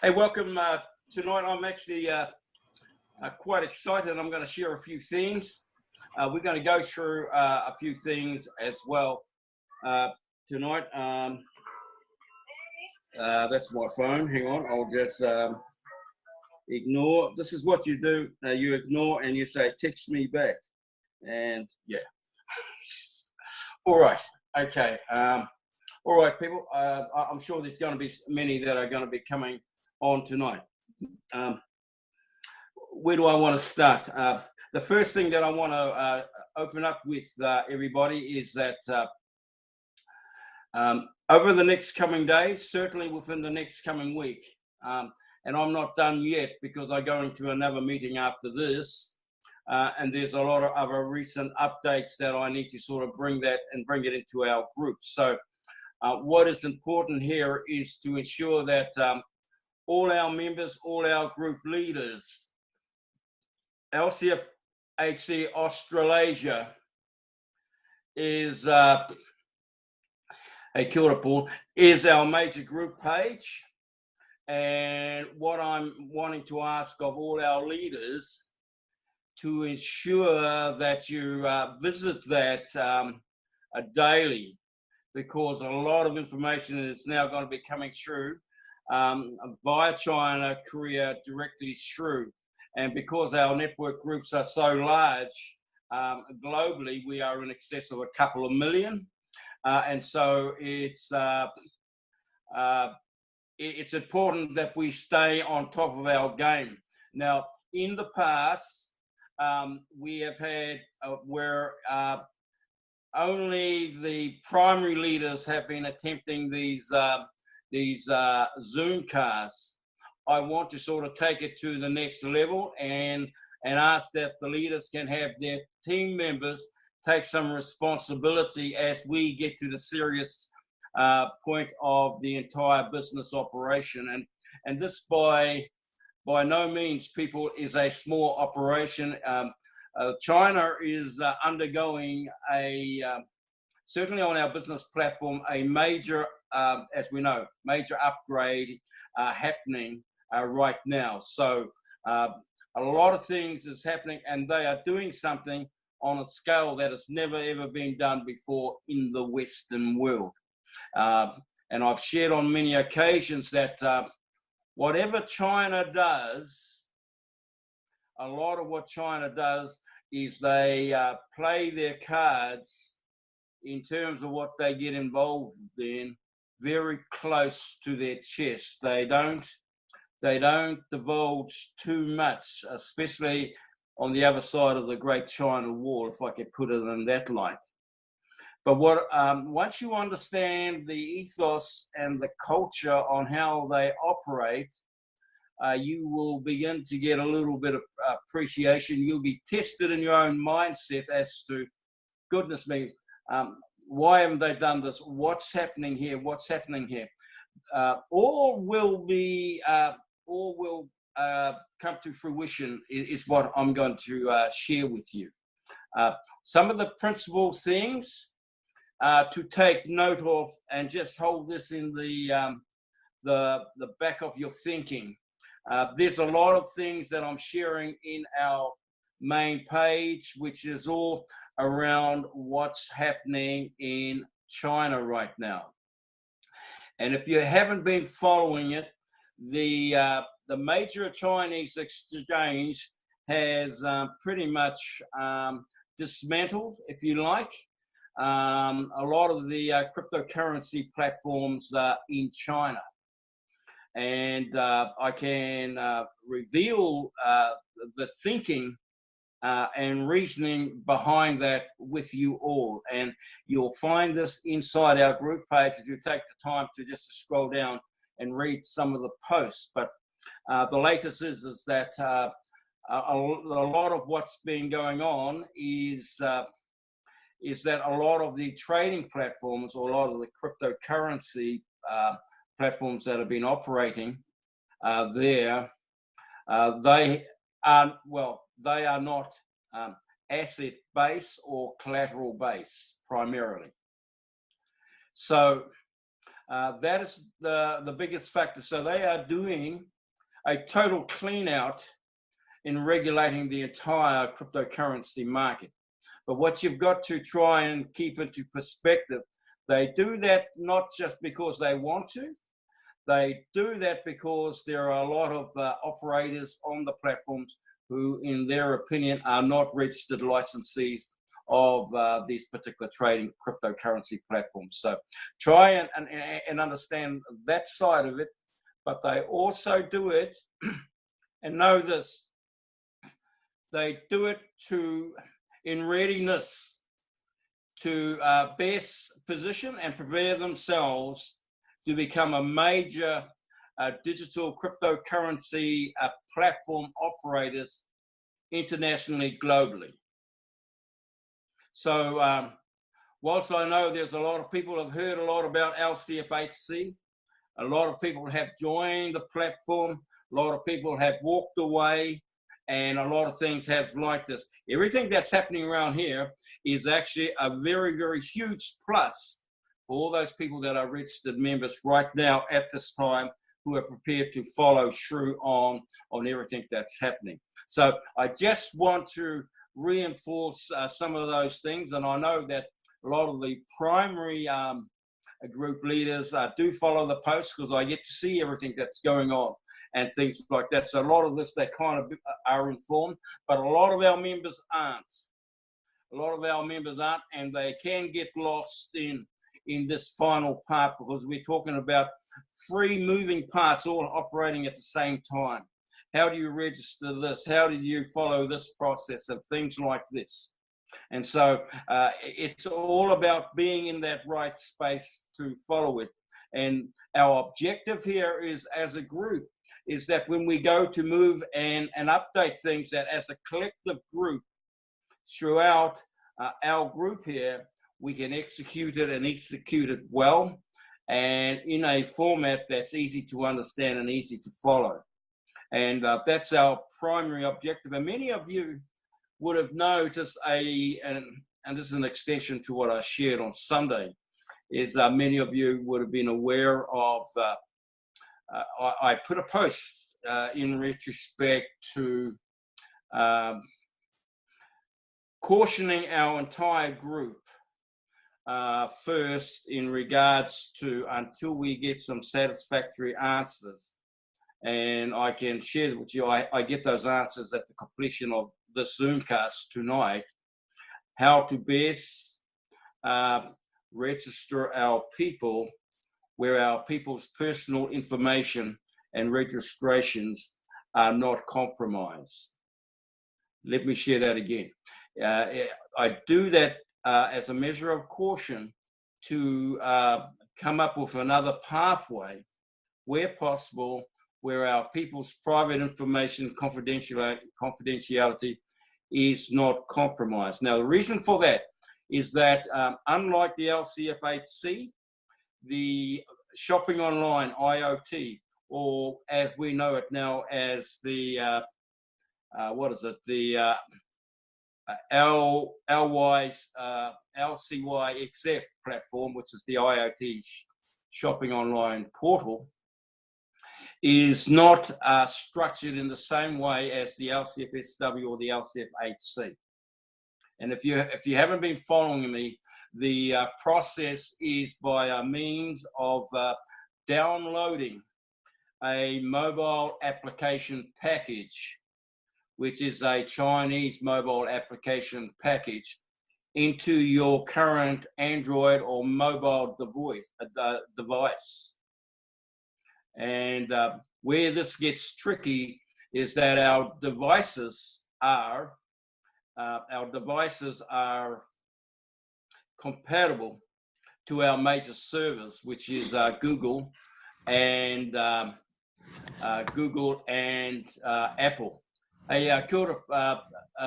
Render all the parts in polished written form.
Hey, welcome tonight. I'm actually quite excited. I'm going to share a few things. We're going to go through a few things as well tonight. That's my phone. Hang on. I'll just ignore. This is what you do. You ignore and you say, text me back. And yeah. All right. Okay. All right, people. I'm sure there's going to be many that are going to be coming on tonight. Where do I want to start? The first thing that I want to open up with everybody is that over the next coming days, certainly within the next coming week, and I'm not done yet because I'm going to another meeting after this, and there's a lot of other recent updates that I need to sort of bring it into our group. So what is important here is to ensure that all our members, all our group leaders, LCFHC Australasia is kia ora, Paul, is our major group page. And what I'm wanting to ask of all our leaders to ensure that you visit that daily, because a lot of information is now going to be coming through via China, Korea, directly through. And because our network groups are so large, globally, we are in excess of a couple of million. And so it's important that we stay on top of our game. Now, in the past, we have had where only the primary leaders have been attempting these Zoomcasts. I want to sort of take it to the next level and ask that the leaders can have their team members take some responsibility as we get to the serious point of the entire business operation. And this by no means, people, is a small operation. China is undergoing certainly on our business platform, a major, as we know, major upgrade happening right now. So a lot of things is happening, and they are doing something on a scale that has never ever been done before in the Western world. And I've shared on many occasions that whatever China does, a lot of what China does is they play their cards in terms of what they get involved in very close to their chest. They don't divulge too much, especially on the other side of the Great China Wall, if I could put it in that light. But once you understand the ethos and the culture on how they operate, you will begin to get a little bit of appreciation. You'll be tested in your own mindset as to, goodness me, why haven't they done this? What's happening here? What's happening here? All will come to fruition is what I'm going to share with you. Some of the principal things to take note of, and just hold this in the back of your thinking. There's a lot of things that I'm sharing in our main page, which is all around what's happening in China right now. And if you haven't been following it, the major Chinese exchange has pretty much dismantled, if you like, a lot of the cryptocurrency platforms in China. And I can reveal the thinking and reasoning behind that with you all. And you'll find this inside our group page if you take the time to just scroll down and read some of the posts. But the latest is that a lot of what's been going on is that a lot of the trading platforms, or a lot of the cryptocurrency platforms that have been operating there, they are not asset-based or collateral-based primarily. So That is the biggest factor. So they are doing a total clean out in regulating the entire cryptocurrency market. But what you've got to try and keep into perspective, they do that not just because they want to, they do that because there are a lot of operators on the platforms who, in their opinion, are not registered licensees of these particular trading cryptocurrency platforms. So try and understand that side of it, but they also do it, and know this, they do it in readiness to best position and prepare themselves to become a major digital cryptocurrency platform operators internationally, globally. So whilst I know there's a lot of people have heard a lot about LCFHC, a lot of people have joined the platform, a lot of people have walked away, and a lot of things have like this. Everything that's happening around here is actually a very, very huge plus for all those people that are registered members right now at this time, who are prepared to follow through on everything that's happening. So I just want to reinforce some of those things, and I know that a lot of the primary group leaders do follow the posts, because I get to see everything that's going on and things like that. So a lot of this, they kind of are informed, but a lot of our members aren't. A lot of our members aren't, and they can get lost in this final part, because we're talking about 3 moving parts all operating at the same time. How do you register this? How do you follow this process, and things like this? And so it's all about being in that right space to follow it. And our objective here is, as a group, is that when we go to move and update things, that as a collective group throughout our group here, we can execute it, and execute it well, and in a format that's easy to understand and easy to follow. And that's our primary objective. And many of you would have noticed and this is an extension to what I shared on Sunday, is many of you would have been aware of, I put a post in retrospect to cautioning our entire group first in regards to, until we get some satisfactory answers, and I can share with you, I get those answers at the completion of this Zoomcast tonight, how to best register our people where our people's personal information and registrations are not compromised. Let me share that again. I do that as a measure of caution to come up with another pathway, where possible, where our people's private information confidentiality is not compromised. Now, the reason for that is that unlike the LCFHC, the Shopping Online IoT, or as we know it now as the LCYXF platform, which is the IoT Shopping Online portal, is not structured in the same way as the LCFSW or the LCFHC. And if you haven't been following me, the process is by a means of downloading a mobile application package, which is a Chinese mobile application package, into your current Android or mobile device. And where this gets tricky is that our devices are compatible to our major servers, which is Google and Apple. Hey, kia ora,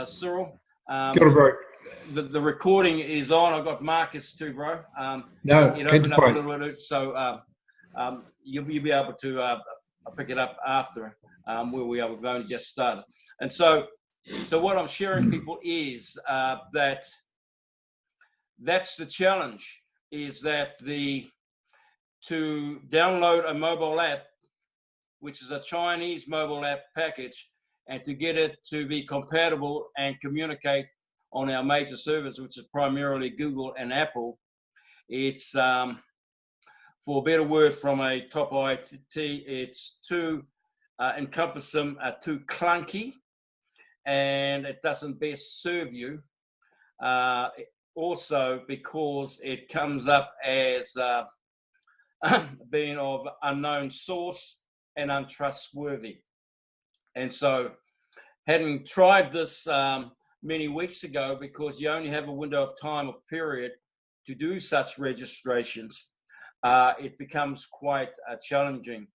Cyril. Kia ora, bro. The recording is on. I've got Marcus too, bro. No, it opened up a little bit, so you'll be able to pick it up after where we are. We've only just started. And so what I'm sharing, people, is that's the challenge, is that to download a mobile app, which is a Chinese mobile app package, and to get it to be compatible and communicate on our major servers, which is primarily Google and Apple. It's, for a better word from a top IT, it's too encompassing, too clunky, and it doesn't best serve you. Also, because it comes up as being of unknown source and untrustworthy. And so, having tried this many weeks ago, because you only have a window of time of period to do such registrations, it becomes quite challenging.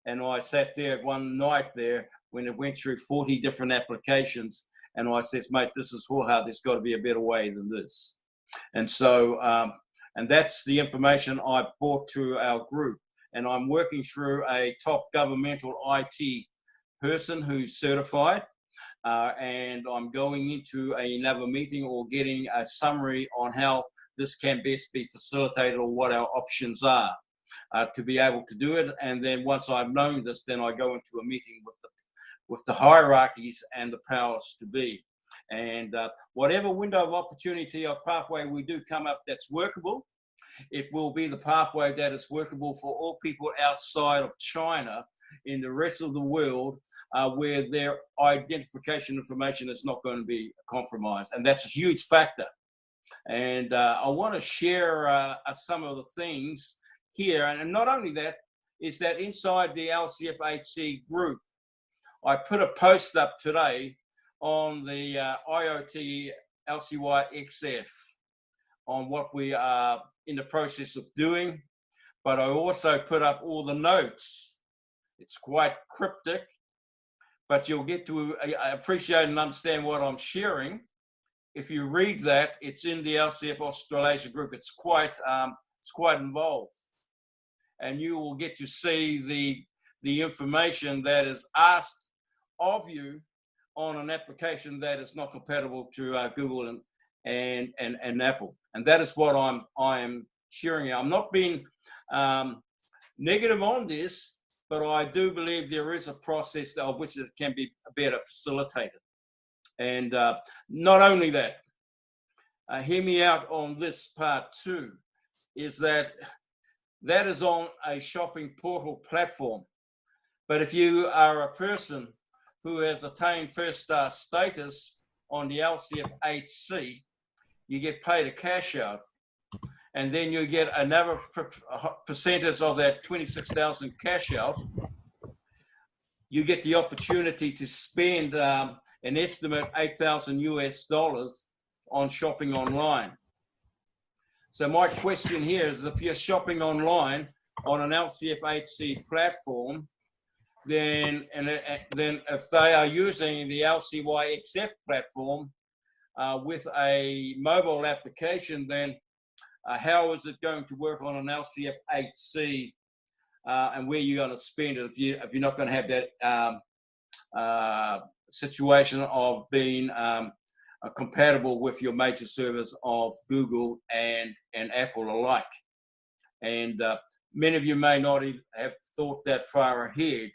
And I sat there one night there when it went through 40 different applications, and I says, mate, this is hard. There's got to be a better way than this. And so, and that's the information I brought to our group. And I'm working through a top governmental IT person who's certified, and I'm going into another meeting or getting a summary on how this can best be facilitated or what our options are to be able to do it. And then once I've known this, then I go into a meeting with the hierarchies and the powers to be. And whatever window of opportunity or pathway we do come up that's workable, it will be the pathway that is workable for all people outside of China in the rest of the world, where their identification information is not going to be compromised. And that's a huge factor. And I want to share some of the things here. And not only that, is that inside the LCFHC group, I put a post up today on the IoT LCYXF on what we are in the process of doing, but I also put up all the notes. It's quite cryptic, but you'll get to appreciate and understand what I'm sharing. If you read that, it's in the LCF Australasia group. It's quite involved, and you will get to see the information that is asked of you on an application that is not compatible to Google and Apple. And that is what I am sharing. I'm not being negative on this, but I do believe there is a process of which it can be better facilitated. And not only that, hear me out on this part too, is that is on a shopping portal platform. But if you are a person who has attained first star status on the LCFHC, you get paid a cash out, and then you get another percentage of that 26,000 cash out. You get the opportunity to spend an estimate $8,000 on shopping online. So my question here is, if you're shopping online on an LCFHC platform, then if they are using the LCYXF platform with a mobile application, then how is it going to work on an LCFHC, and where you're going to spend it if you're not going to have that situation of being compatible with your major servers of Google and Apple alike. And many of you may not have thought that far ahead,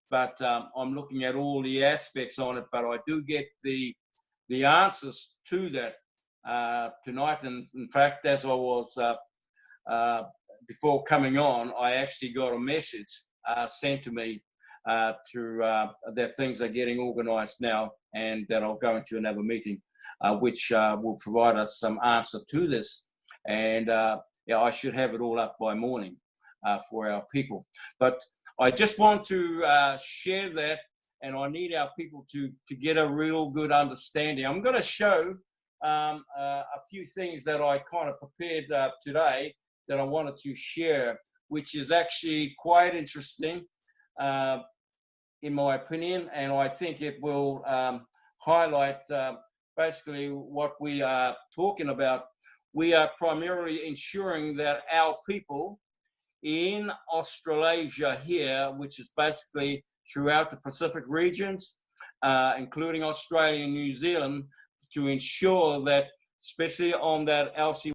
but I'm looking at all the aspects on it. But I do get the answers to that tonight. And in fact, as I was before coming on, I actually got a message sent to me that things are getting organised now, and that I'll go into another meeting, which will provide us some answer to this. And yeah, I should have it all up by morning for our people. But I just want to share that, and I need our people to get a real good understanding. I'm going to show a few things that I kind of prepared today that I wanted to share, which is actually quite interesting in my opinion, and I think it will highlight basically what we are talking about. We are primarily ensuring that our people in Australasia here, which is basically throughout the Pacific regions, including Australia and New Zealand, to ensure that, especially on that LC